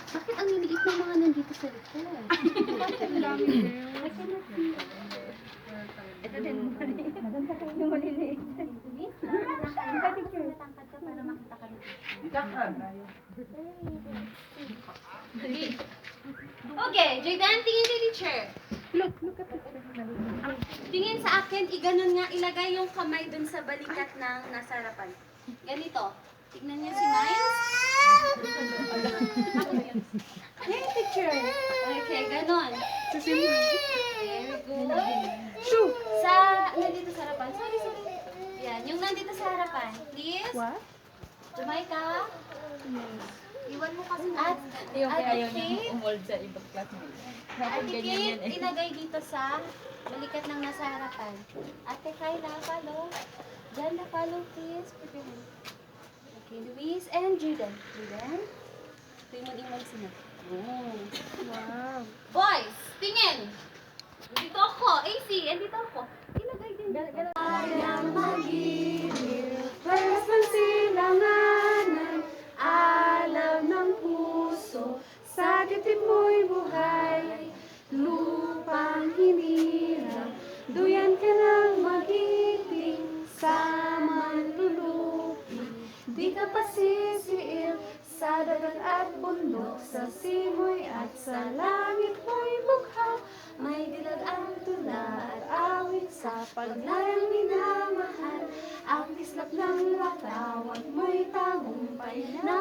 Bakit ang liliit ng mga nandito sa likod? Ang dami girls. Ito din. Maganda kayo yung maliliit. Para makita ka na. Okay, Jaydan, tingin kay teacher. Look at this. Tingin sa akin, iganon nga, ilagay yung kamay dun sa balikat ng nasa harapan. Ganito. Tignan niyo si Miles. Hey, teacher. Okay, ganon. Very good. Shoo. Nandito sa harapan. Sorry. Yan, yung nandito sa harapan. Please. What? Jamaica. Iwan mo kasi. At Ayaw Kate. niya umold sa ibang classmate. Ate Kate, ilagay dito sa balikat ng nasa harapan. Ate Kyla, follow. Diyan na follow, please. Put your hand. Okay, Luis and Jordan. Jordan, ito yung mag-imal sila. Oh. Wow. Boys, tingin! Dito ako. AC, andito ako. Ilagay din dito. Kayang magiliw, paras ng silanganan, alam ng puso, sa dibdib mo'y buhay, lupang hinirang, duyan ka ng magiting, sa manlulupi, di ka pasisiil, sa dagat at bundok, sa simoy at sa langit mo'y bughaw, may dilag ang tula at awit sa paglayang minamahal, ang kislap ng watawat mo'y tagumpay na